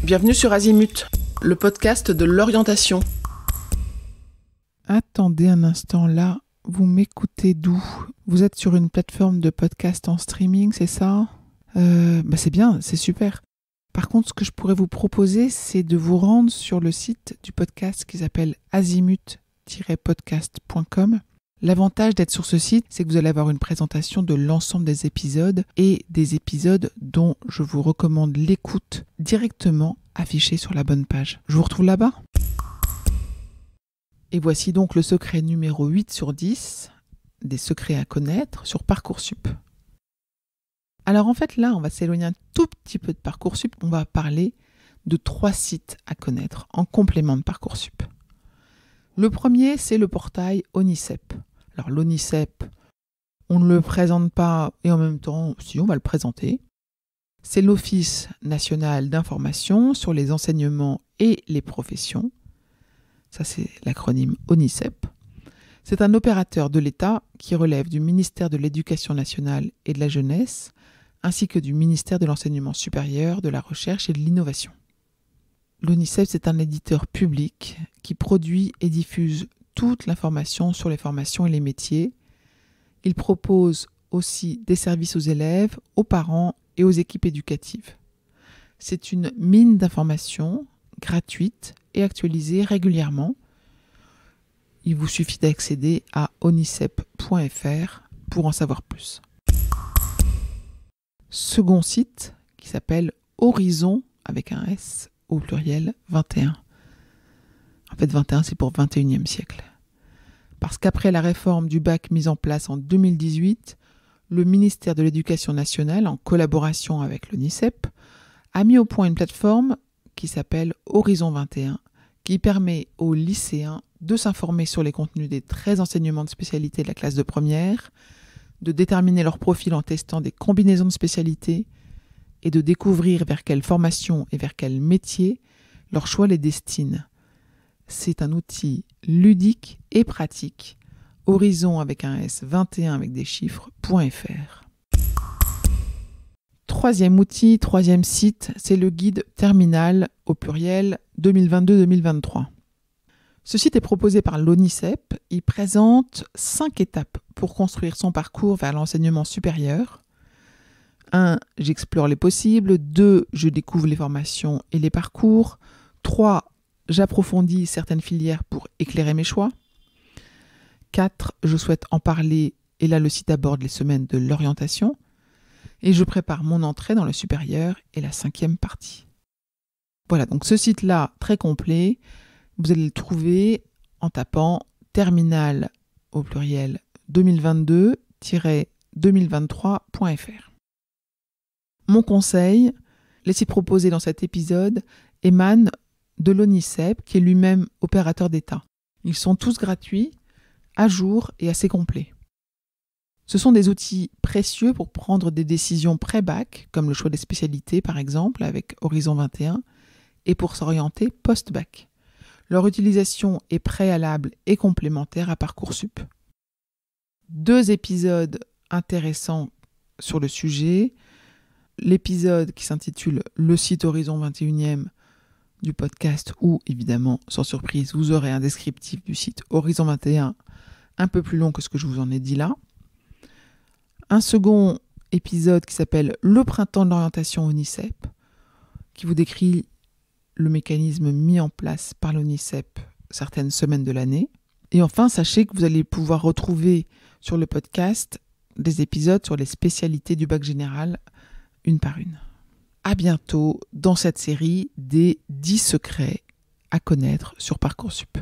Bienvenue sur Azimut, le podcast de l'orientation. Attendez un instant, là, vous m'écoutez d'où ? Vous êtes sur une plateforme de podcast en streaming, c'est ça ? C'est bien, c'est super. Par contre, ce que je pourrais vous proposer, c'est de vous rendre sur le site du podcast qui s'appelle azimut-podcast.com. L'avantage d'être sur ce site, c'est que vous allez avoir une présentation de l'ensemble des épisodes et des épisodes dont je vous recommande l'écoute directement affichée sur la bonne page. Je vous retrouve là-bas. Et voici donc le secret numéro 8 sur 10 des secrets à connaître sur Parcoursup. Alors en fait là, on va s'éloigner un tout petit peu de Parcoursup. On va parler de 3 sites à connaître en complément de Parcoursup. Le premier, c'est le portail ONICEP. Alors l'ONICEP, on ne le présente pas et en même temps, si on va le présenter. C'est l'Office national d'information sur les enseignements et les professions. Ça, c'est l'acronyme ONICEP. C'est un opérateur de l'État qui relève du ministère de l'Éducation nationale et de la jeunesse, ainsi que du ministère de l'Enseignement supérieur, de la recherche et de l'innovation. L'ONICEP, c'est un éditeur public qui produit et diffuse toute l'information sur les formations et les métiers. Il propose aussi des services aux élèves, aux parents et aux équipes éducatives. C'est une mine d'informations gratuite et actualisée régulièrement. Il vous suffit d'accéder à onicep.fr pour en savoir plus. Second site qui s'appelle Horizon avec un S au pluriel 21. En fait, 21, c'est pour 21e siècle. Parce qu'après la réforme du bac mise en place en 2018, le ministère de l'Éducation nationale, en collaboration avec l'ONICEP, a mis au point une plateforme qui s'appelle Horizon 21, qui permet aux lycéens de s'informer sur les contenus des 13 enseignements de spécialité de la classe de première, de déterminer leur profil en testant des combinaisons de spécialités et de découvrir vers quelle formation et vers quel métier leur choix les destine. C'est un outil ludique et pratique. Horizon avec un S, 21 avec des chiffres.fr. Troisième outil, troisième site, c'est le guide terminal au pluriel 2022-2023. Ce site est proposé par l'ONICEP. Il présente 5 étapes pour construire son parcours vers l'enseignement supérieur. 1. J'explore les possibles. 2. Je découvre les formations et les parcours. 3. J'approfondis certaines filières pour éclairer mes choix. 4. Je souhaite en parler et là le site aborde les semaines de l'orientation. Et je prépare mon entrée dans le supérieur et la 5e partie. Voilà, donc ce site-là, très complet, vous allez le trouver en tapant terminal au pluriel 2022-2023.fr. Mon conseil, les sites proposés dans cet épisode émanent de l'ONICEP, qui est lui-même opérateur d'État. Ils sont tous gratuits, à jour et assez complets. Ce sont des outils précieux pour prendre des décisions pré-bac, comme le choix des spécialités par exemple, avec Horizon 21, et pour s'orienter post-bac. Leur utilisation est préalable et complémentaire à Parcoursup. 2 épisodes intéressants sur le sujet. L'épisode qui s'intitule « Le site Horizon 21e » du podcast où, évidemment, sans surprise, vous aurez un descriptif du site Horizon 21 un peu plus long que ce que je vous en ai dit là. Un second épisode qui s'appelle « Le printemps de l'orientation ONICEP » qui vous décrit le mécanisme mis en place par l'ONICEP certaines semaines de l'année. Et enfin, sachez que vous allez pouvoir retrouver sur le podcast des épisodes sur les spécialités du bac général, une par une. À bientôt dans cette série des 10 secrets à connaître sur Parcoursup.